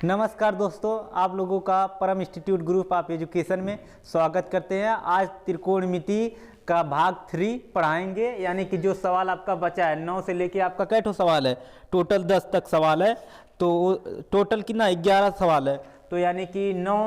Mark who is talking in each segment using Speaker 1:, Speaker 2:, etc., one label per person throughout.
Speaker 1: नमस्कार दोस्तों, आप लोगों का परम इंस्टीट्यूट ग्रुप ऑफ एजुकेशन में स्वागत करते हैं। आज त्रिकोणमिति का भाग 3 पढ़ाएंगे। यानी कि जो सवाल आपका बचा है 9 से लेके आपका कैठो सवाल है, टोटल 10 तक सवाल है। तो टोटल कितना 11 सवाल है। तो यानी कि 9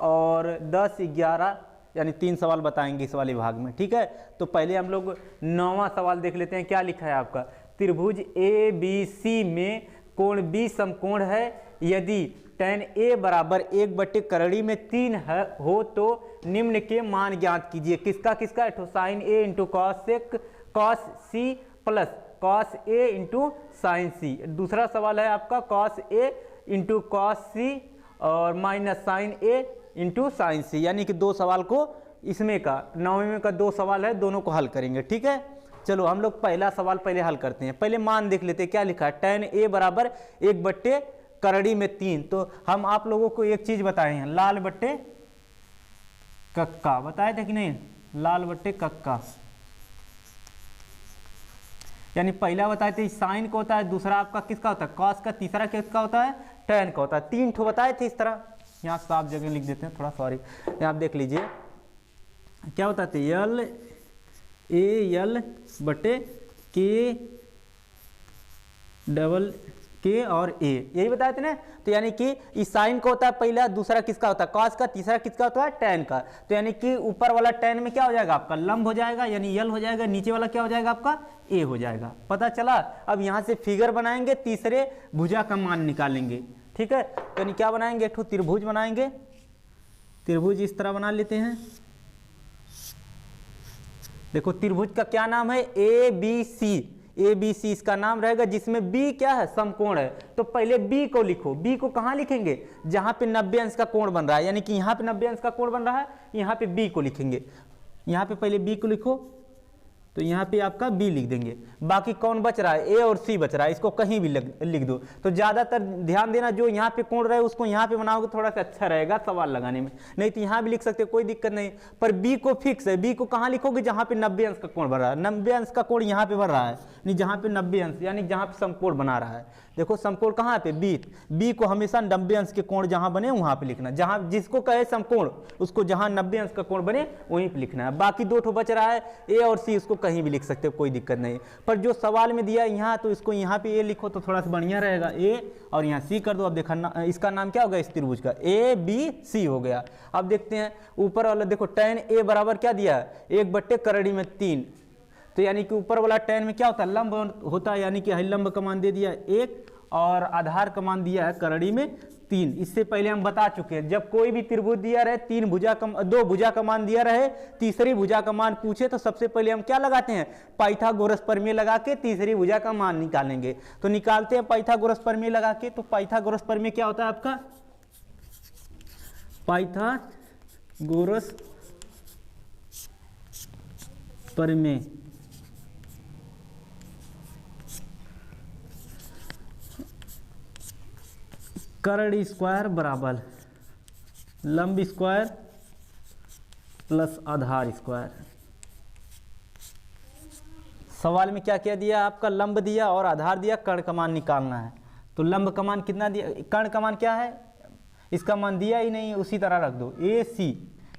Speaker 1: और 10 11 यानी 3 सवाल बताएंगे इस वाले भाग में। ठीक है, तो पहले हम लोग 9वां सवाल देख लेते हैं। क्या लिखा है आपका? त्रिभुज ए बी सी में कोण बी समकोण है यदि tan A बराबर 1/करड़ी में 3 हो तो निम्न के मान ज्ञात कीजिए। किसका किसका? Sine A into cos C plus cos A into sine C। दूसरा सवाल है आपका cos A into cos C और minus sine A into sine C। यानी कि 2 सवाल को इसमें का 9वें में का 2 सवाल है, दोनों को हल करेंगे। ठीक है, चलो हम लोग पहला सवाल पहले हल करते हैं। पहले मान देख लेते हैं क्या लिखा है। tan A बराबर 1/करड़ी में 3। तो हम आप लोगों को एक चीज बताए हैं, लाल बट्टे कक्का बताए थे कि नहीं? लाल बट्टे कक्का यानी पहला बताए थे साइन का होता है, दूसरा आपका किसका होता है? कॉस का, तीसरा किसका होता है? tan का होता है। 3 ठो बताए थे इस तरह। यहाँ साफ जगह लिख देते हैं, थोड़ा सॉरी। यहाँ आप देख लीजिए क्या बताते थे, L बटे K और A, यही बताए थे ना। तो यानी कि इस साइन का होता है पहला, दूसरा किसका होता है? कॉस का, तीसरा किसका होता है? tan का। तो यानी कि ऊपर वाला tan में क्या हो जाएगा आपका? लंब हो जाएगा यानी L हो जाएगा। नीचे वाला क्या हो जाएगा आपका? A हो जाएगा। पता चला? अब यहाँ से फिगर बनाएंगे, तीसरे भुजा का मान निकालेंगे। ठीक है, तो यानी क्या बनाएंगे? एक त्रिभुज बनाएंगे। त्रिभुज इस तरह बना लेते हैं। देखो त्रिभुज का क्या नाम है? ABC इसका नाम रहेगा, जिसमें B क्या है? समकोण है। तो पहले B को लिखो। B को कहाँ लिखेंगे? जहां पे 90 अंश का कोण बन रहा है। यानी कि यहाँ पे 90 अंश का कोण बन रहा है, यहाँ पे B को लिखेंगे। यहाँ पे पहले B को लिखो, तो यहाँ पे आपका B लिख देंगे। बाकी कौन बच रहा है? A और C बच रहा है, इसको कहीं भी लिख दो। तो ज्यादातर ध्यान देना, जो यहाँ पे कोण रहे उसको यहाँ पे बनाओगे थोड़ा सा अच्छा रहेगा सवाल लगाने में। नहीं तो यहाँ भी लिख सकते, कोई दिक्कत नहीं। पर B को फिक्स है। B को कहाँ लिखोगे? जहाँ पे 90 अंश का कोण बन रहा है। 90 अंश का कोण यहाँ पे बन रहा है, नहीं जहाँ पे 90 अंश यानी जहाँ पे समकोण बना रहा है। देखो समकोण कहाँ पे? B को हमेशा 90 अंश के कोण जहाँ बने वहाँ पे लिखना। जहाँ जिसको कहे समकोण उसको जहाँ 90 अंश का कोण बने वहीं पे लिखना है। बाकी 2 ठो बच रहा है A और C, उसको कहीं भी लिख सकते हो, कोई दिक्कत नहीं। पर जो सवाल में दिया यहाँ, तो इसको यहाँ पे A लिखो तो थोड़ा सा बढ़िया रहेगा। A और यहाँ C कर दो। अब देखा इसका नाम क्या होगा? इस त्रिभुज का ABC हो गया। अब देखते हैं ऊपर वाला। देखो tan A बराबर क्या दिया है? 1/करड़ी में 3। तो यानी कि ऊपर वाला tan में क्या होता है? लंब होता है। यानी कि लंब का मान दे दिया 1 और आधार का मान दिया है करड़ी में 3। इससे पहले हम बता चुके हैं, जब कोई भी त्रिभुज दिया रहे, 2 भुजा का मान दिया रहे, तीसरी भुजा का मान पूछे तो सबसे पहले हम क्या लगाते हैं? पाइथागोरस प्रमेय लगा के तीसरी भुजा का मान निकालेंगे। तो निकालते हैं पाइथागोरस प्रमेय लगा के। तो पाइथागोरस प्रमेय क्या होता है आपका? पाइथागोरस प्रमेय करड़ी स्क्वायर बराबर लंब स्क्वायर प्लस आधार स्क्वायर। सवाल में क्या क्या दिया आपका? लंब दिया और आधार दिया, कर्ण का मान निकालना है। तो लंब का मान कितना दिया? कर्ण का मान क्या है? इसका मान दिया ही नहीं है, उसी तरह रख दो AC,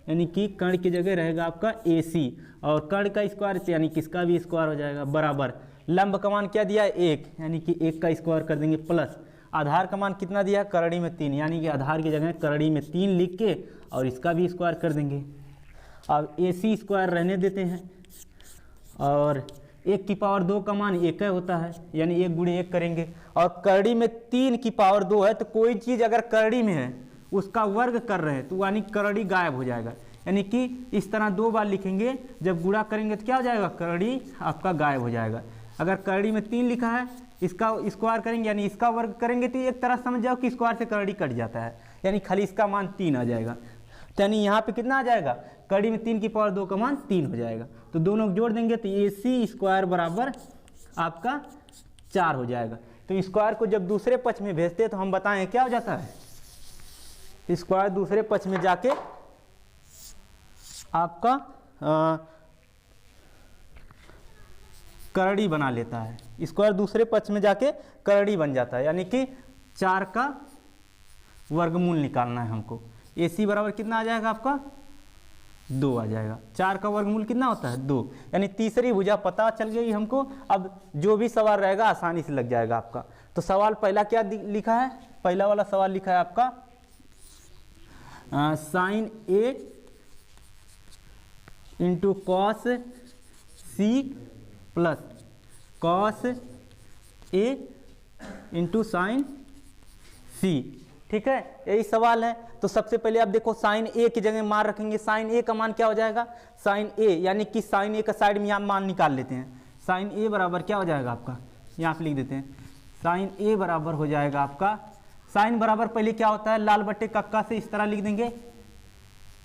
Speaker 1: यानी कि कर्ण की जगह रहेगा आपका AC और कर्ण का स्क्वायर यानी किसका भी स्क्वायर हो जाएगा बराबर लंब का मान क्या दिया है? 1, यानी कि 1 का स्क्वायर कर देंगे प्लस आधार का मान कितना दिया? करड़ी में 3, यानी कि आधार की जगह करड़ी में 3 लिख के और इसका भी स्क्वायर कर देंगे। अब AC स्क्वायर रहने देते हैं और 1 की पावर 2 का मान 1 होता है, यानी 1 गुणे 1 करेंगे। और करड़ी में 3 की पावर 2 है, तो कोई चीज़ अगर करड़ी में है उसका वर्ग कर रहे हैं तो यानी करड़ी गायब हो जाएगा। यानी कि इस तरह 2 बार लिखेंगे, जब गुणा करेंगे तो क्या हो जाएगा? करड़ी आपका गायब हो जाएगा। अगर करड़ी में 3 लिखा है, इसका स्क्वायर करेंगे यानी इसका वर्ग करेंगे, तो एक तरह समझ जाओ कि स्क्वायर से करड़ी कट जाता है, यानी खाली इसका मान 3 आ जाएगा। तो यानी यहाँ पे कितना आ जाएगा? करड़ी में 3 की पावर 2 का मान 3 हो जाएगा। तो दोनों जोड़ देंगे तो AC स्क्वायर बराबर आपका 4 हो जाएगा। तो स्क्वायर को जब दूसरे पक्ष में भेजते हैं तो हम बताएं क्या हो जाता है? स्क्वायर दूसरे पक्ष में जाके आपका करड़ी बना लेता है। स्क्वायर दूसरे पक्ष में जाके करड़ी बन जाता है, यानी कि 4 का वर्गमूल निकालना है हमको। AC बराबर कितना आ जाएगा आपका 2 आ जाएगा। 4 का वर्गमूल कितना होता है 2, यानी तीसरी भुजा पता चल गई हमको। अब जो भी सवाल रहेगा आसानी से लग जाएगा आपका। तो सवाल पहला क्या लिखा है, पहला वाला सवाल लिखा है आपका sine A into cos C plus cos A into sine C। ठीक है, यही सवाल है। तो सबसे पहले आप देखो साइन A की जगह मान रखेंगे। साइन A का मान क्या हो जाएगा, साइन A यानी कि साइन A का साइड में यहाँ मान निकाल लेते हैं। साइन A बराबर क्या हो जाएगा आपका, यहाँ पे लिख देते हैं। साइन A बराबर हो जाएगा आपका, साइन बराबर पहले क्या होता है लाल बट्टे कक्का से इस तरह लिख देंगे,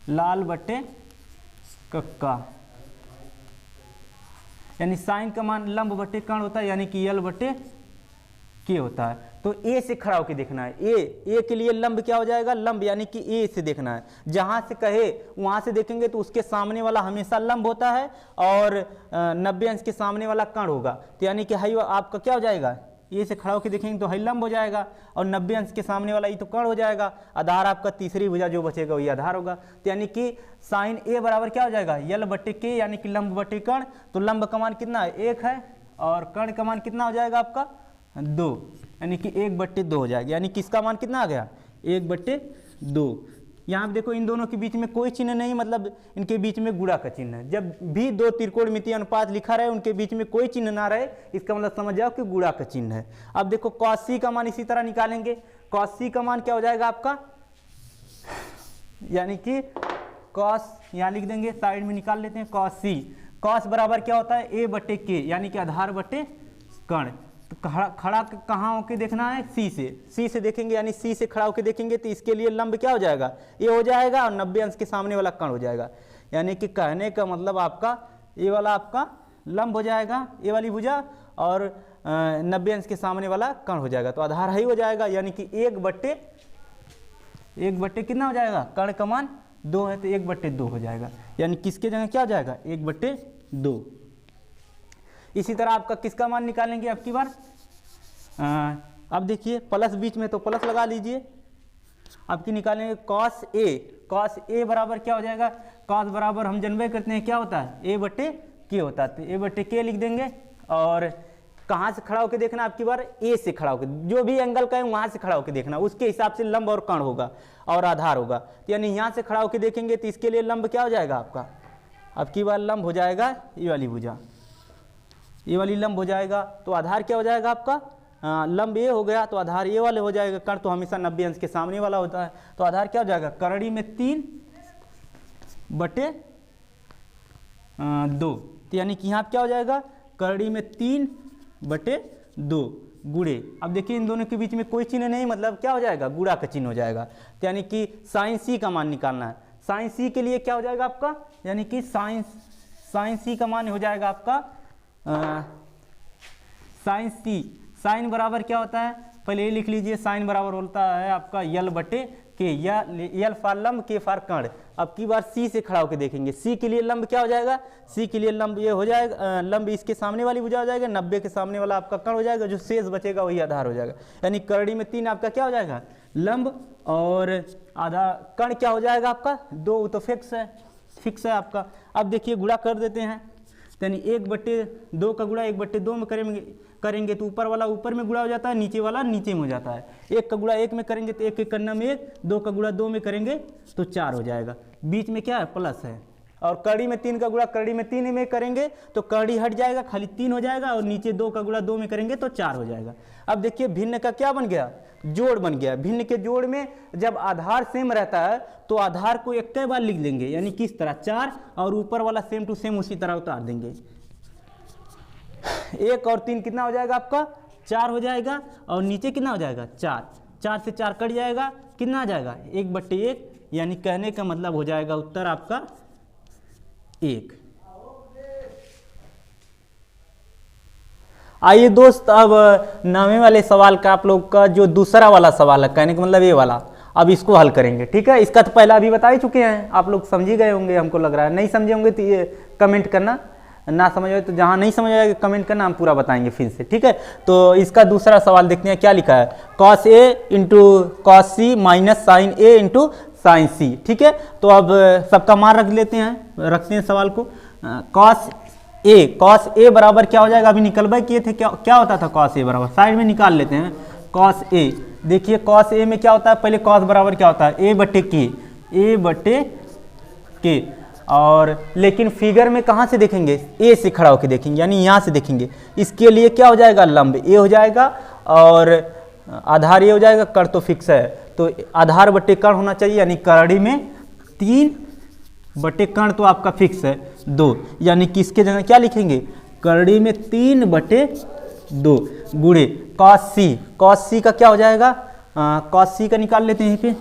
Speaker 1: लाल बट्टे कक्का, यानी साइन का मान लंब बट्टे कर्ण होता है, यानी कि यल बट्टे के होता है। तो A से खड़ा होकर देखना है। A के लिए लंब क्या हो जाएगा, लंब यानी कि A से देखना है। जहां से कहे वहां से देखेंगे तो उसके सामने वाला हमेशा लंब होता है और 90 अंश के सामने वाला कर्ण होगा। तो यानी कि हाई आपका क्या हो जाएगा, A से खड़ा होकर देखेंगे तो हाई लंब हो जाएगा और 90 अंश के सामने वाला ये तो कर्ण हो जाएगा। आधार आपका तीसरी भुजा जो बचेगा वही आधार होगा। तो यानी कि साइन A बराबर क्या हो जाएगा, यल बट्टे के यानी कि लंब बट्टे कर्ण। तो लंब का मान कितना है 1 है और कर्ण का मान कितना हो जाएगा आपका 2, यानी कि 1/2 हो जाएगा। यानी किसका मान कितना आ गया 1/2। यहाँ पे देखो इन दोनों के बीच में कोई चिन्ह नहीं, मतलब इनके बीच में गुणा का चिन्ह है। जब भी 2 त्रिकोणमितीय अनुपात लिखा रहे उनके बीच में कोई चिन्ह ना रहे, इसका मतलब समझ जाओ कि गुणा का चिन्ह है। अब देखो cos C का मान इसी तरह निकालेंगे। cos C का मान क्या हो जाएगा आपका, यानी कि cos यहाँ लिख देंगे, साइड में निकाल लेते हैं cos C। cos बराबर क्या होता है A/K, यानी कि आधार बट्टे कर्ण। तो खड़ा कहाँ होके देखना है, C से देखेंगे, यानी C से खड़ा होके देखेंगे तो इसके लिए लंब क्या हो जाएगा A हो जाएगा और 90 अंश के सामने वाला कर्ण हो जाएगा। यानी कि कहने का मतलब आपका A वाला आपका लंब हो जाएगा, A वाली भुजा, और 90 अंश के सामने वाला कर्ण हो जाएगा। तो आधार ही हो जाएगा, यानी कि 1/1 कितना हो जाएगा, कर्ण का मान 2 है तो 1/2 हो जाएगा। यानी किसके जगह क्या हो जाएगा 1/2। इसी तरह आपका किसका मान निकालेंगे अब की बार, अब देखिए प्लस बीच में तो प्लस लगा लीजिए। अब की निकालेंगे cos A बराबर क्या हो जाएगा, cos बराबर हम जानबे करते हैं क्या होता है A/K होता है। तो A/K लिख देंगे और कहाँ से खड़ा होकर देखना आपकी बार, A से खड़ा होकर, जो भी एंगल का है वहाँ से खड़ा होकर देखना, उसके हिसाब से लंब और कर्ण होगा और आधार होगा। तो यानी यहाँ से खड़ा होकर देखेंगे तो इसके लिए लंब क्या हो जाएगा आपका, अब की बार लंब हो जाएगा ये वाली भुजा, ये वाली लंब हो जाएगा। तो आधार क्या हो जाएगा आपका, लंब A हो गया तो आधार ये वाले हो जाएगा। कर्ण तो हमेशा 90 अंश के सामने वाला होता है। तो आधार क्या हो जाएगा, करड़ी में 3/2। तो यानी कि यहाँ क्या हो जाएगा, करड़ी में 3/2 गुणे। अब देखिए इन दोनों के बीच में कोई चिन्ह नहीं, मतलब क्या हो जाएगा गुणा का चिन्ह हो जाएगा। तो यानी कि साइन C का मान निकालना है। साइन C के लिए क्या हो जाएगा आपका, यानी कि साइन C का मान हो जाएगा आपका साइन C। साइन बराबर क्या होता है, पहले ये लिख लीजिए, साइन बराबर होता है आपका यल/K, यल फार लंब के फार कर्ण। अब की बार C से खड़ा होकर देखेंगे, C के लिए लंब क्या हो जाएगा, C के लिए लंब ये हो जाएगा, लंब इसके सामने वाली भुजा हो जाएगा, 90 के सामने वाला आपका कर्ण हो जाएगा, जो शेष बचेगा वही आधार हो जाएगा। यानी करड़ी में 3 आपका क्या हो जाएगा लंब और आधा कर्ण क्या हो जाएगा आपका 2, तो फिक्स है आपका। अब देखिए गुणा कर देते हैं, यानी 1/2 का गुणा 1/2 में करेंगे तो ऊपर वाला ऊपर में गुणा हो जाता है, नीचे वाला नीचे में हो जाता है। 1 का गुणा 1 में करेंगे तो 1 करना में 1, 2 का गुणा 2 में करेंगे तो 4 हो जाएगा। बीच में क्या है प्लस है, और करड़ी में 3 का गुणा करड़ी में 3 में करेंगे तो करड़ी हट जाएगा, खाली 3 हो जाएगा, और नीचे 2 का गुणा 2 में करेंगे तो 4 हो जाएगा। अब देखिए भिन्न का क्या बन गया, जोड़ बन गया। भिन्न के जोड़ में जब आधार सेम रहता है तो आधार को एक बार लिख देंगे, यानी किस तरह 4, और ऊपर वाला सेम टू सेम उसी तरह उतार देंगे। 1 और 3 कितना हो जाएगा आपका 4 हो जाएगा, और नीचे कितना हो जाएगा 4, 4 से 4 कट जाएगा, कितना आ जाएगा 1/1, यानी कहने का मतलब हो जाएगा उत्तर आपका 1। आइए दोस्त, अब 9वें वाले सवाल का आप लोग का जो दूसरा वाला सवाल है, कहने का मतलब ये वाला, अब इसको हल करेंगे। ठीक है, इसका तो पहला अभी बता ही चुके हैं, आप लोग समझ ही गए होंगे, हमको लग रहा है। नहीं समझे होंगे तो ये कमेंट करना, ना समझ आए तो जहाँ नहीं समझ आएगा कमेंट करना, हम पूरा बताएंगे फिर से, ठीक है। तो इसका दूसरा सवाल देखते हैं क्या लिखा है, cos A into cos C minus sign A into sine सी, ठीक है। तो अब सबका मान रखते हैं सवाल को। कॉस ए बराबर क्या हो जाएगा, अभी निकलवाई किए थे, क्या होता था कॉस ए बराबर, साइड में निकाल लेते हैं। कॉस ए, देखिए कॉस ए में क्या होता है, पहले कॉस बराबर क्या होता है, ए बटे के, और लेकिन फिगर में कहाँ से देखेंगे, ए से खड़ा होकर देखेंगे, यानी यहाँ से देखेंगे। इसके लिए क्या हो जाएगा, लंब ए हो जाएगा और आधार ए हो जाएगा, कर्ण तो फिक्स है, तो आधार बटे कर्ण होना चाहिए, यानी करड़ी में 3 बटे कर्ण तो आपका फिक्स है 2, यानी कि इसके जगह क्या लिखेंगे, करड़ी में 3 बटे 2 गुणे कॉस सी का क्या हो जाएगा, कॉस सी का निकाल लेते हैं यहीं पे,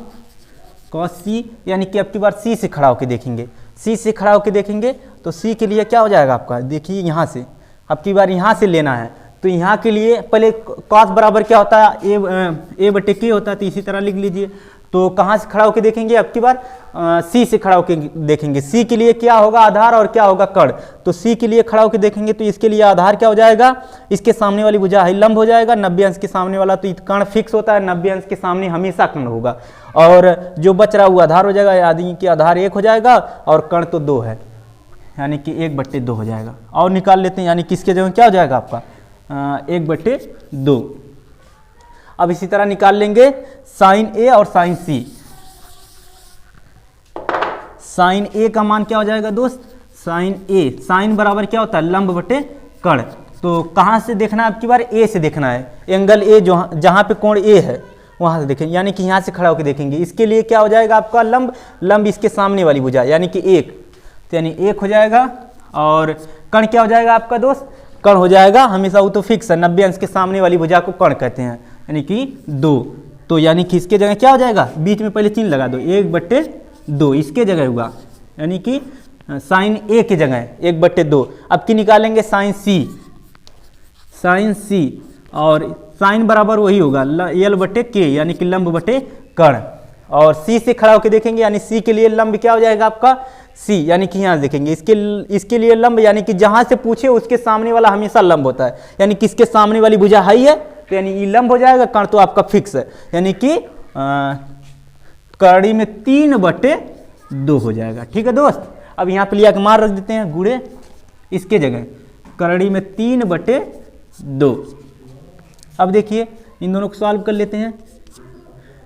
Speaker 1: कॉस सी यानी कि अब की बार सी से खड़ा होकर देखेंगे, सी से खड़ा होकर देखेंगे तो सी के लिए क्या हो जाएगा आपका, देखिए यहाँ से अब की बार यहाँ से लेना है, तो यहाँ के लिए पहले कॉस बराबर क्या होता है, ए बटे के होता है, तो इसी तरह लिख लीजिए। तो कहाँ से खड़ा होकर देखेंगे, अब की बार सी से खड़ा होकर देखेंगे। सी के लिए क्या होगा, आधार, और क्या होगा, कर्ण। तो सी के लिए खड़ा होकर देखेंगे तो इसके लिए आधार क्या हो जाएगा, इसके सामने वाली भुजा है लंब हो जाएगा, 90 अंश के सामने वाला, तो कर्ण फिक्स होता है, 90 अंश के सामने हमेशा कर्ण होगा, और जो बच रहा वो आधार हो जाएगा, यानी कि आधार 1 हो जाएगा और कर्ण तो 2 है, यानी कि 1/2 हो जाएगा। और निकाल लेते हैं, यानी किसके जगह क्या हो जाएगा आपका 1/2। अब इसी तरह निकाल लेंगे साइन ए और साइन सी। साइन ए का मान क्या हो जाएगा दोस्त, साइन बराबर क्या होता है, लंब बटे कर्ण। तो कहाँ से देखना है, आपकी बार ए से देखना है, एंगल ए जो जहाँ पे कोण ए है वहाँ से देखेंगे, यानी कि यहाँ से खड़ा होकर देखेंगे। इसके लिए क्या हो जाएगा आपका लंब इसके सामने वाली भुजा, यानी कि 1, तो यानी 1 हो जाएगा, और कर्ण क्या हो जाएगा आपका दोस्त, कर्ण हो जाएगा हमेशा, वो तो फिक्स है, 90 अंश के सामने वाली भुजा को कर्ण कहते हैं, यानी कि 2। तो यानी कि इसके जगह क्या हो जाएगा, बीच में पहले चिन्ह लगा दो, 1/2 इसके जगह होगा, यानी कि साइन ए के जगह 1/2। अब की निकालेंगे साइन सी, और साइन बराबर वही होगा एल बटे के, यानी कि लंब बटे कर्ण, और सी से खड़ा होकर देखेंगे, यानी सी के लिए लंब क्या हो जाएगा आपका सी, यानी कि यहाँ देखेंगे, इसके लिए लंब, यानी कि जहाँ से पूछे उसके सामने वाला हमेशा लंब होता है, यानी कि इसके सामने वाली भुजा हाई है, तो यानी ये लंब हो जाएगा, कर्ण तो आपका फिक्स है, यानी कि करड़ी में 3/2 हो जाएगा, ठीक है दोस्त। अब यहाँ पे लिया के मान रख देते हैं, गुणे इसके जगह करड़ी में 3/2। अब देखिए इन दोनों को सॉल्व कर लेते हैं,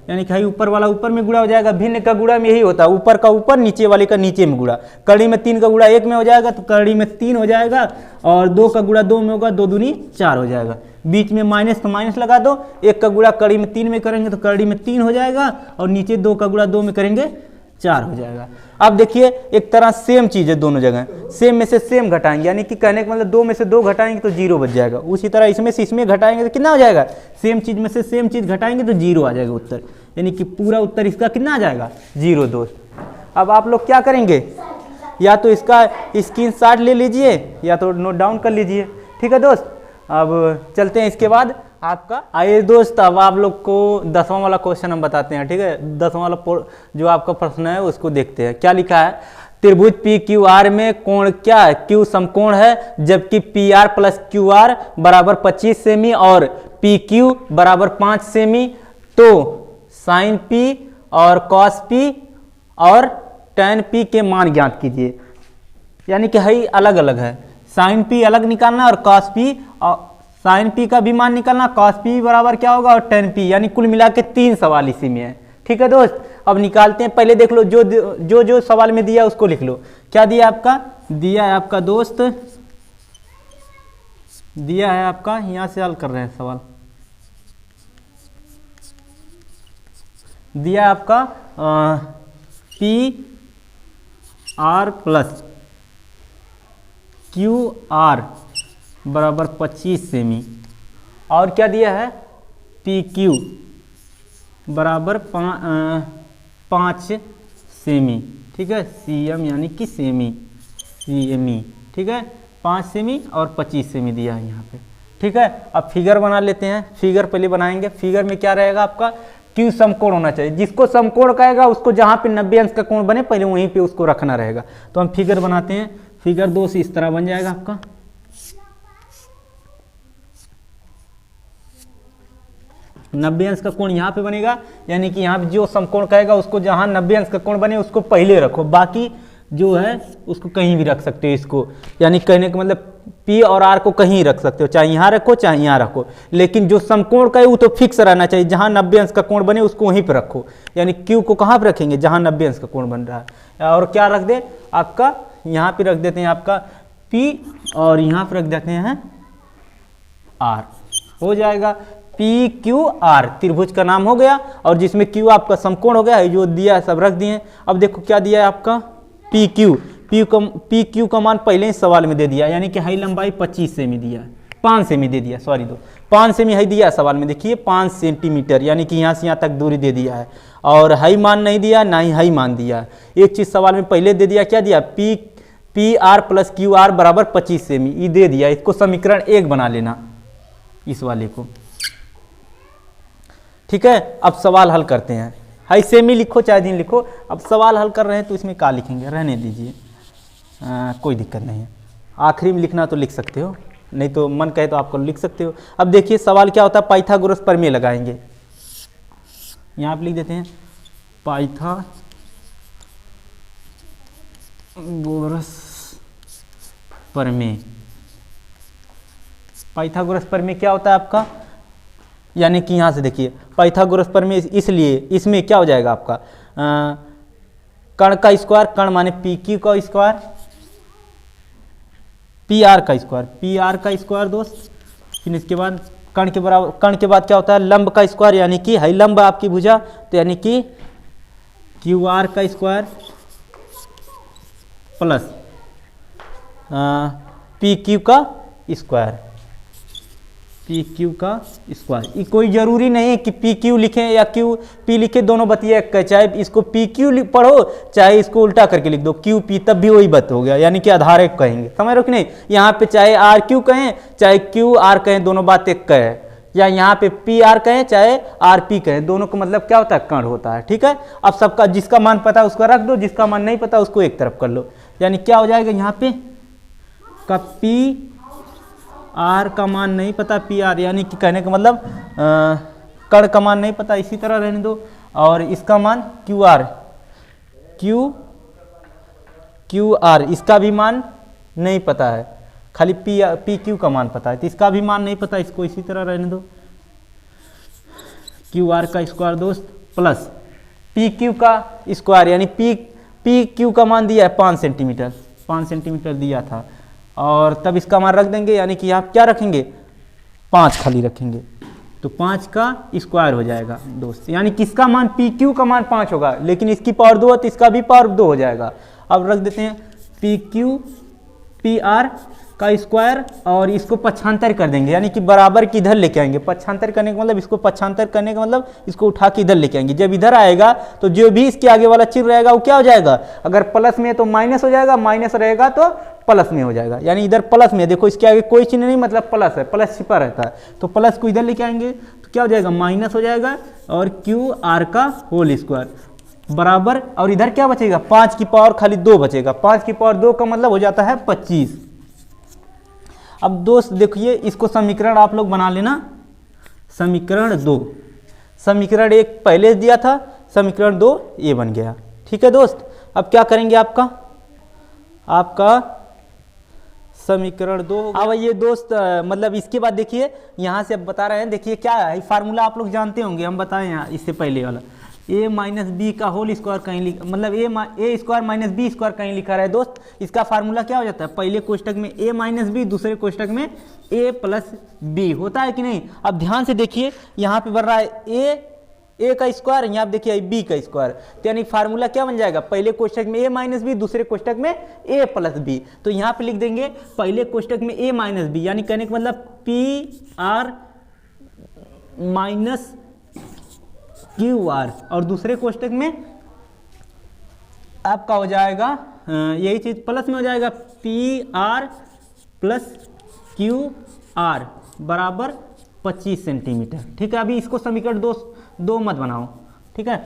Speaker 1: यानी कि ऊपर वाला ऊपर में गुणा हो जाएगा, भिन्न का गुणा में यही होता है, ऊपर का ऊपर, नीचे वाले का नीचे में गुणा। करड़ी में 3 का गुणा 1 में हो जाएगा, तो करड़ी में 3 हो जाएगा, और 2 का गुणा 2 में होगा, 2 दूनी 4 हो जाएगा। बीच में माइनस तो माइनस लगा दो, 1 का गुणा करड़ी में 3 में करेंगे तो करड़ी में 3 हो जाएगा, और नीचे 2 का गुणा 2 में करेंगे 4 हो जाएगा। अब देखिए एक तरह सेम चीज़ है, दोनों जगह सेम में से सेम घटाएंगे, यानी कि कहने का मतलब 2 में से 2 घटाएंगे तो 0 बच जाएगा। उसी तरह इसमें से इसमें घटाएंगे तो कितना हो जाएगा, सेम चीज़ में से सेम चीज़ घटाएंगे तो 0 आ जाएगा उत्तर, यानी कि पूरा उत्तर इसका कितना आ जाएगा 0 दोस्त। अब आप लोग क्या करेंगे, या तो इसका स्क्रीनशॉट ले लीजिए या तो नोट डाउन कर लीजिए, ठीक है दोस्त। अब चलते हैं इसके बाद आपका, आइए दोस्त अब आप लोग को 10वां वाला क्वेश्चन हम बताते हैं, ठीक है। 10वां वाला जो आपका प्रश्न है उसको देखते हैं। क्या लिखा है, त्रिभुज पी क्यू आर में कोण क्या है, क्यू समकोण है, जबकि P R plus Q R बराबर 25 सेमी और पी क्यू बराबर 5 सेमी, तो साइन पी और कॉस पी और tan पी के मान ज्ञात कीजिए। यानी कि है अलग अलग है, साइन पी अलग निकालना और कॉस पी, और साइन पी का भी मान निकालना, कॉस पी बराबर क्या होगा और tan पी, यानी कुल मिला के 3 सवाल इसी में है, ठीक है दोस्त। अब निकालते हैं, पहले देख लो जो सवाल में दिया उसको लिख लो। क्या दिया आपका, दिया है आपका दोस्त, दिया है आपका, यहाँ से हल कर रहे हैं सवाल, दिया आपका P R plus Q R बराबर 25 सेमी, और क्या दिया है पी क्यू बराबर 5 सेमी, ठीक है, सी एम यानी कि सेमी, CME, ठीक है, 5 सेमी और 25 सेमी दिया है यहाँ पे, ठीक है। अब फिगर बना लेते हैं, फिगर पहले बनाएंगे। फिगर में क्या रहेगा आपका, क्यू समकोण होना चाहिए, जिसको समकोण कहेगा उसको जहाँ पे 90 अंश का कोण बने पहले वहीं पे उसको रखना रहेगा। तो हम फिगर बनाते हैं। फिगर 2 से इस तरह बन जाएगा आपका। नब्बे अंश का कोण यहाँ पे बनेगा, यानी कि यहाँ पे जो समकोण कहेगा उसको जहाँ 90 अंश का कोण बने उसको पहले रखो, बाकी जो है उसको कहीं भी रख सकते हो इसको। यानी कहने का मतलब P और R को कहीं रख सकते हो, चाहे यहाँ रखो चाहे यहाँ रखो, लेकिन जो समकोण का है वो तो फिक्स रहना चाहिए, जहाँ 90 अंश का कोण बने उसको वहीं पर रखो। यानी Q को कहाँ पर रखेंगे, जहाँ 90 अंश का कोण बन रहा है। और क्या रख दे आपका, यहाँ पे रख देते हैं आपका P और यहाँ पर रख देते हैं R, हो जाएगा PQR त्रिभुज का नाम हो गया। और जिसमें Q आपका समकोण हो गया है, जो दिया है सब रख दिए। अब देखो क्या दिया है आपका PQ का मान पहले ही सवाल में दे दिया, यानी कि हाई लंबाई 25 सेमी दिया है, 5 सेमी दे दिया, सॉरी 5 सेमी हाई दिया सवाल में, देखिए 5 सेंटीमीटर, यानी कि यहाँ से यहाँ तक दूरी दे दिया है। और हाई मान नहीं दिया, ना ही हाई मान दिया। एक चीज़ सवाल में पहले दे दिया, क्या दिया, PR प्लस QR बराबर 25 सेमी, ये दे दिया। इसको समीकरण 1 बना लेना इस वाले को, ठीक है। अब सवाल हल करते हैं, हाई सेमी लिखो चाहे दिन लिखो। अब सवाल हल कर रहे हैं तो इसमें क्या लिखेंगे, रहने दीजिए, कोई दिक्कत नहीं है। आखिरी में लिखना तो लिख सकते हो, नहीं तो मन कहे तो आपको लिख सकते हो। अब देखिए सवाल क्या होता है, पाइथागोरस प्रमेय लगाएंगे। यहाँ पे लिख देते हैं पाइथागोरस प्रमेय। पाइथागोरस प्रमेय क्या होता है आपका, यानी कि यहाँ से देखिए पाइथागोरस प्रमेय, इसलिए इसमें क्या हो जाएगा आपका, कर्ण का स्क्वायर, कर्ण माने PQ का स्क्वायर, PR का स्क्वायर, PR का स्क्वायर दोस्त। फिर इसके बाद कर्ण के बराबर, कर्ण के बाद क्या होता है, लंब का स्क्वायर, यानी कि हाई लंब आपकी भुजा, तो यानी कि QR का स्क्वायर प्लस PQ का स्क्वायर, PQ का स्क्वायर। ये कोई जरूरी नहीं है कि PQ लिखें या QP लिखें, दोनों बतिया एक, चाहे इसको PQ पढ़ो चाहे इसको उल्टा करके लिख दो QP, तब भी वही बात हो गया, यानी कि आधार एक कहेंगे, समझ रहे हो कि नहीं। यहाँ पे चाहे RQ कहें चाहे QR कहें, दोनों बात एक कहे, या यहाँ पे PR कहें चाहे RP कहें, दोनों का मतलब क्या होता है, कर्ण होता है, ठीक है। अब सबका जिसका मान पता है उसका रख दो, जिसका मान नहीं पता उसको एक तरफ कर लो। यानी क्या हो जाएगा, यहाँ पे का PR का मान नहीं पता, PR यानी कि कहने का मतलब कर्ण का मान नहीं पता, इसी तरह रहने दो। और इसका मान QR इसका भी मान नहीं पता है, खाली PQ का मान पता है, तो इसका भी मान नहीं पता, इसको इसी तरह रहने दो। QR का स्क्वायर दोस्त प्लस PQ का स्क्वायर, यानी PQ का मान दिया है 5 सेंटीमीटर, 5 सेंटीमीटर दिया था, और तब इसका मान रख देंगे, यानी कि आप क्या रखेंगे, 5 खाली रखेंगे, तो 5 का स्क्वायर हो जाएगा दोस्त। यानी किसका मान, PQ का मान 5 होगा, लेकिन इसकी पावर 2 है तो इसका भी पावर 2 हो जाएगा। अब रख देते हैं PR का स्क्वायर, और इसको पक्षांतर कर देंगे, यानी कि बराबर की इधर लेके आएंगे। पक्षांतर करने का मतलब, इसको पक्षांतर करने का मतलब इसको उठा के इधर लेके आएंगे। जब इधर आएगा तो जो भी इसके आगे वाला चिन्ह रहेगा वो क्या हो जाएगा, अगर प्लस में है तो माइनस हो जाएगा, माइनस रहेगा तो प्लस में हो जाएगा। यानी इधर प्लस में, देखो इसके आगे कोई चिन्ह नहीं, मतलब प्लस है, प्लस छिपा रहता है, तो प्लस को इधर लेके आएंगे तो क्या हो जाएगा, माइनस हो जाएगा, और QR का होल स्क्वायर बराबर, और इधर क्या बचेगा, 5 की पावर खाली 2 बचेगा, 5 की पावर 2 का मतलब हो जाता है 25। अब दोस्त देखिए, इसको समीकरण आप लोग बना लेना, समीकरण 2, समीकरण 1 पहले दिया था, समीकरण 2 ये बन गया, ठीक है दोस्त। अब क्या करेंगे, आपका समीकरण 2 हो गया। अब ये दोस्त मतलब इसके बाद देखिए यहाँ से अब बता रहे हैं, देखिए क्या है, फार्मूला आप लोग जानते होंगे, हम बताएं यहाँ इससे पहले वाला, A माइनस बी का होल स्क्वायर कहीं मतलब A square minus B square कहीं लिखा रहा है दोस्त। इसका फार्मूला क्या हो जाता है, पहले कोष्टक में A माइनस बी, दूसरे कोष्टक में A प्लस बी, होता है कि नहीं। अब ध्यान से देखिए, यहाँ पे बन रहा है A का स्क्वायर, यहाँ पे देखिए B का स्क्वायर, तो यानी फार्मूला क्या बन जाएगा, पहले कोष्टक में A माइनस बी, दूसरे कोष्टक में A प्लस बी। तो यहाँ पे लिख देंगे पहले कोष्टक में A माइनस बी, यानी कहने का मतलब PR माइनस QR, और दूसरे कोष्टक में आपका हो जाएगा यही चीज प्लस में हो जाएगा PR प्लस QR बराबर 25 सेंटीमीटर, ठीक है। अभी इसको समीकरण 2 मत बनाओ, ठीक है।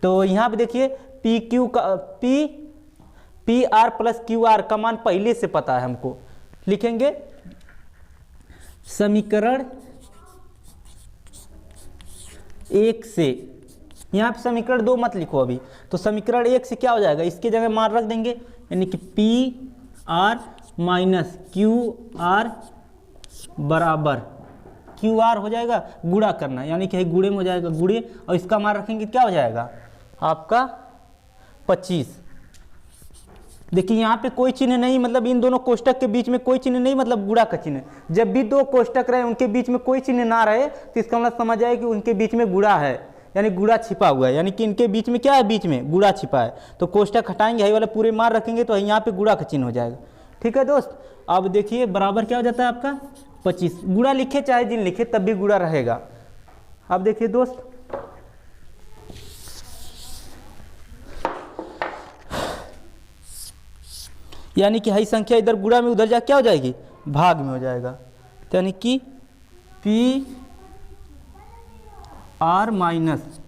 Speaker 1: तो यहाँ पे देखिए P R plus Q R का मान पहले से पता है हमको, लिखेंगे समीकरण 1 से, यहाँ पे समीकरण 2 मत लिखो अभी, तो समीकरण 1 से क्या हो जाएगा, इसके जगह मान रख देंगे, यानी कि P R minus Q R बराबर, क्यू आर हो जाएगा गुणा करना, यानी कि गुणे में हो जाएगा गुणे, और इसका मान रखेंगे क्या हो जाएगा आपका 25। देखिए यहाँ पे कोई चिन्ह नहीं, मतलब इन दोनों कोष्टक के बीच में कोई चिन्ह नहीं, मतलब गुणा का चिन्ह। जब भी दो कोष्टक रहे उनके बीच में कोई चिन्ह ना रहे तो इसका मतलब समझ जाए कि उनके बीच में गुणा है, यानी गुणा छिपा हुआ है, यानी कि इनके बीच में क्या है, बीच में गुणा छिपा है। तो कोष्टक हटाएंगे, हाई वाला पूरे मार रखेंगे तो यहाँ पे गुणा का चिन्ह हो जाएगा। ठीक है दोस्त, अब देखिए बराबर क्या हो जाता है आपका 25, गुणा लिखे चाहे जिन लिखे तब भी गुणा रहेगा। अब देखिए दोस्त, यानी कि हाई संख्या इधर गुणा में, उधर जा क्या हो जाएगी, भाग में हो जाएगा। तो यानी कि P R minus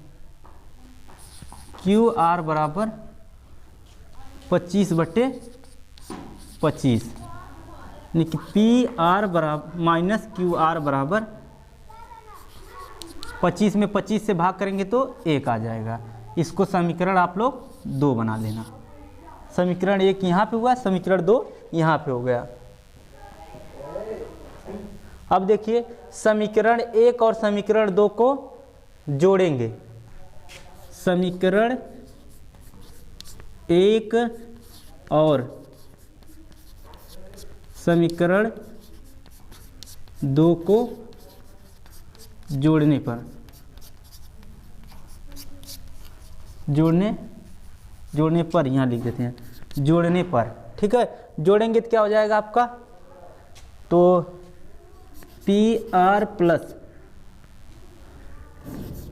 Speaker 1: Q R बराबर 25/25, यानी कि पी आर बराबर माइनस क्यू आर बराबर 25 में 25 से भाग करेंगे तो 1 आ जाएगा। इसको समीकरण आप लोग 2 बना लेना। समीकरण 1 यहाँ पे हुआ, समीकरण 2 यहाँ पे हो गया। अब देखिए समीकरण 1 और समीकरण 2 को जोड़ेंगे। समीकरण 1 और समीकरण 2 को जोड़ने पर, जोड़ने पर यहाँ लिख देते हैं, जोड़ने पर, ठीक है। जोड़ेंगे तो क्या हो जाएगा आपका, तो P R plus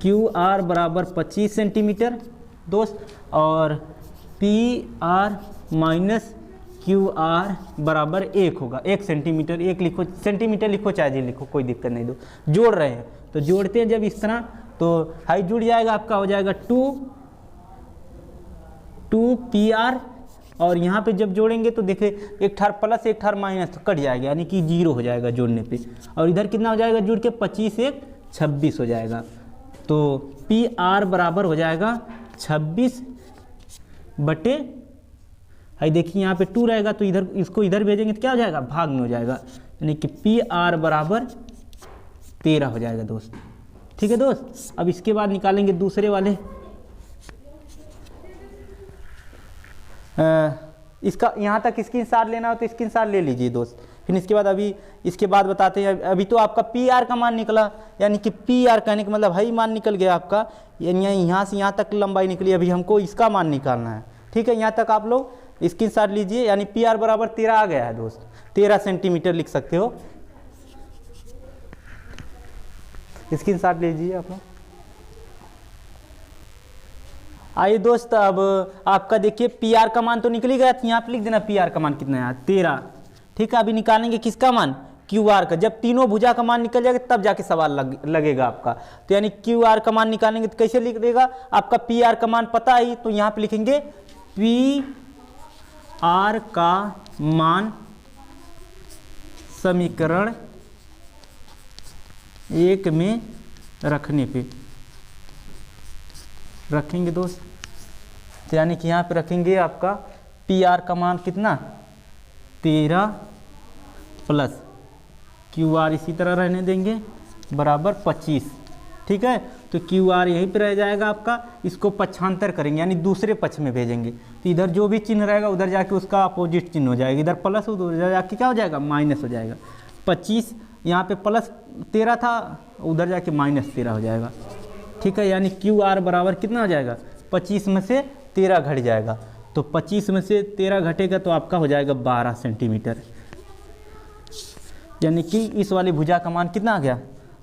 Speaker 1: Q R बराबर 25 सेंटीमीटर दोस्त, और P R minus Q R बराबर 1 होगा, 1 सेंटीमीटर, 1 लिखो, सेंटीमीटर लिखो चाहे जी लिखो, कोई दिक्कत नहीं। दो जोड़ रहे हैं तो जोड़ते हैं जब इस तरह, तो हाई जुड़ जाएगा आपका, हो जाएगा 2 पी आर, और यहाँ पे जब जोड़ेंगे तो देखिए एक ठार प्लस एक ठार माइनस तो कट जाएगा, यानी कि 0 हो जाएगा जोड़ने पे, और इधर कितना हो जाएगा जुड़ के 25 1 26 हो जाएगा। तो पी आर बराबर हो जाएगा 26 बटे, हाई देखिए यहाँ पे 2 रहेगा तो इधर इसको इधर भेजेंगे तो क्या हो जाएगा, भाग में हो जाएगा, यानी कि पी आर बराबर 13 हो जाएगा दोस्त। ठीक है दोस्त, अब इसके बाद निकालेंगे दूसरे वाले, इसका यहाँ तक स्क्रीनशॉट लेना हो तो स्क्रीनशॉट ले लीजिए दोस्त। फिर इसके बाद अभी इसके बाद बताते हैं, अभी तो आपका पी आर का मान निकला, यानी कि पी आर कहने का मतलब हाई मान निकल गया आपका, यानी यहाँ से यहाँ तक लंबाई निकली, अभी हमको इसका मान निकालना है। ठीक है, यहाँ तक आप लोग स्क्रीनशॉट लीजिए, यानी पी आर बराबर 13 आ गया है दोस्त, 13 सेंटीमीटर लिख सकते हो, स्क्रीनशॉट लीजिए आप लोग। आइए दोस्त, अब आपका देखिए पी आर का मान तो निकल ही गया, यहाँ पे लिख देना पी आर का मान कितना है 13। ठीक है, अभी निकालेंगे किसका मान, क्यू आर का। जब तीनों भुजा का मान निकल जाएगा तब जाके सवाल लगेगा आपका। तो यानी क्यू आर का मान निकालेंगे तो कैसे लिख देगा, आपका पी आर का मान पता ही, तो यहाँ पे लिखेंगे पी आर का मान समीकरण 1 में रखने पे रखेंगे दोस्त। तो यानी कि यहाँ पे रखेंगे आपका पी आर का मान कितना 13 प्लस क्यू आर इसी तरह रहने देंगे बराबर 25। ठीक है, तो क्यू आर यहीं पे रह जाएगा आपका, इसको पक्षांतर करेंगे यानी दूसरे पक्ष में भेजेंगे, तो इधर जो भी चिन्ह रहेगा उधर जाके उसका अपोजिट चिन्ह हो जाएगा, इधर प्लस उधर जाके क्या हो जाएगा माइनस हो जाएगा। 25 यहाँ पे प्लस 13 था, उधर जाके -13 हो जाएगा। ठीक है, यानी क्यू आर बराबर कितना हो जाएगा 25 में से 13 घट जाएगा, तो 25 में से 13 घटेगा तो आपका हो जाएगा 12 सेंटीमीटर, यानी कि इस वाली भुजा का मान कितना आ गया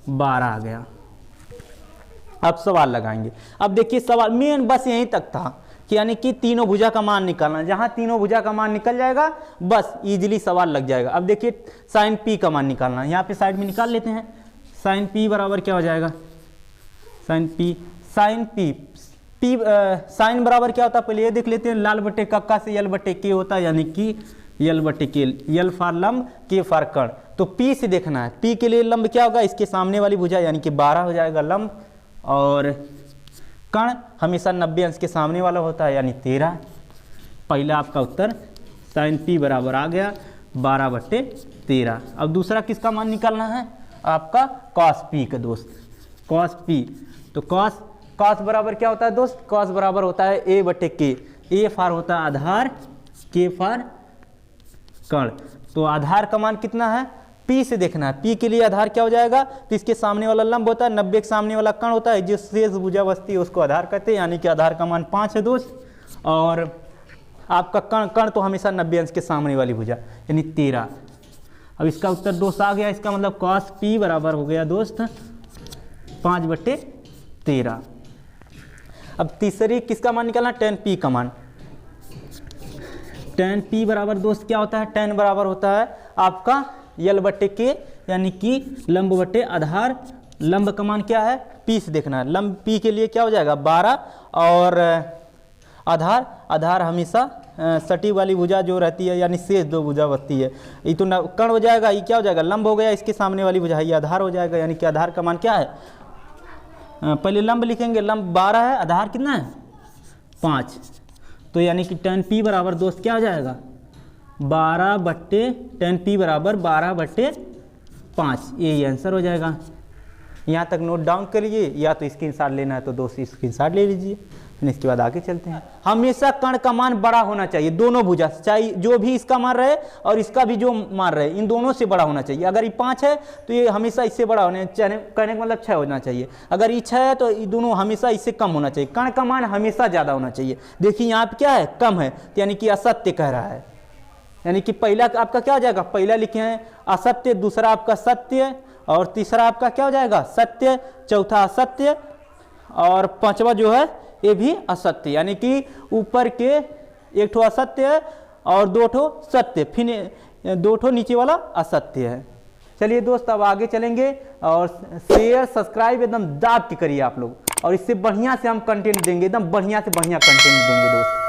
Speaker 1: 12 आ गया। अब सवाल लगाएंगे। अब देखिए सवाल मेन बस यहीं तक था कि यानी कि तीनों भुजा का मान निकालना, जहां तीनों भुजा का मान निकल जाएगा बस इजीली सवाल लग जाएगा। अब देखिए साइन पी का मान निकालना, यहाँ पे साइड में निकाल लेते हैं। साइन पी बराबर क्या हो जाएगा, साइन पी पी साइन बराबर क्या होता है पहले ये देख लेते हैं, लाल बटे कक्का से यल बटे के होता है, यानी कि यल बटे के, यल फॉर लंब के फॉर कर्ण। तो पी से देखना है, पी के लिए लंब क्या होगा, इसके सामने वाली भुजा यानी कि 12 हो जाएगा लंब, और कर्ण हमेशा 90 अंश के सामने वाला होता है यानी 13। पहला आपका उत्तर साइन पी बराबर आ गया 12/13। अब दूसरा किसका मान निकालना है आपका कॉस पी का दोस्त, कॉस पी। तो कॉस बराबर क्या होता है दोस्त, कॉस बराबर होता है a/k, ए फार होता है आधार, के फार कर्ण। तो आधार का मान कितना है, पी से देखना है, पी के लिए आधार क्या हो जाएगा, तो इसके सामने वाला लंब होता है, 90 के सामने वाला कर्ण होता है, जो शेष भुजा बचती है उसको आधार कहते हैं, यानी कि आधार का मान 5 है दोस्त। और आपका कर्ण तो हमेशा 90 अंश के सामने वाली भुजा यानी 13। अब इसका उत्तर दोस्त आ गया, इसका मतलब कॉस पी बराबर हो गया दोस्त 5/13। अब तीसरी किसका मान निकालना, tan पी का मान। tan पी बराबर दोस्त क्या होता है, tan बराबर होता है आपका l/k यानी कि लंब बटे आधार। लंब का मान क्या है, पी से देखना है, लंब पी के लिए क्या हो जाएगा 12, और आधार हमेशा सटी वाली भुजा जो रहती है यानी शेष 2 भुजा बचती है, ये तो कर्ण हो जाएगा, ये क्या हो जाएगा लंब हो गया, इसके सामने वाली भुजा ये आधार हो जाएगा, यानी कि आधार का मान क्या है, पहले लंब लिखेंगे, लंब 12 है, आधार कितना है 5। तो यानी कि tan p बराबर दोस्त क्या हो जाएगा tan p बराबर 12/5, यही आंसर हो जाएगा। यहाँ तक नोट डाउन करिए, या तो स्क्रीनशॉट लेना है तो दोस्त स्क्रीनशॉट ले लीजिए। फिर इसके बाद आगे चलते हैं। हमेशा कर्ण का मान बड़ा होना चाहिए, दोनों भुजा चाहे जो भी इसका मान रहे और इसका भी जो मान रहे, इन दोनों से बड़ा होना चाहिए। अगर ये 5 है तो ये हमेशा इससे बड़ा होना चाहिए, कहने का मतलब 6 होना चाहिए। अगर ये 6 है तो ये दोनों हमेशा इससे कम होना चाहिए, कर्ण का मान हमेशा ज़्यादा होना चाहिए। देखिए यहाँ पे क्या है, कम है, तो यानी कि असत्य कह रहा है, यानी कि पहला आपका क्या हो जाएगा, पहला लिखे हैं असत्य, दूसरा आपका सत्य, और तीसरा आपका क्या हो जाएगा सत्य, चौथा असत्य, और पांचवा जो है ये भी असत्य, यानी कि ऊपर के एक ठो असत्य है और 2 ठो सत्य, फिर 2 ठो नीचे वाला असत्य है। चलिए दोस्त अब आगे चलेंगे, और शेयर सब्सक्राइब एकदम दाब के करिए आप लोग, और इससे बढ़िया से हम कंटेंट देंगे, एकदम बढ़िया से बढ़िया कंटेंट देंगे दोस्त।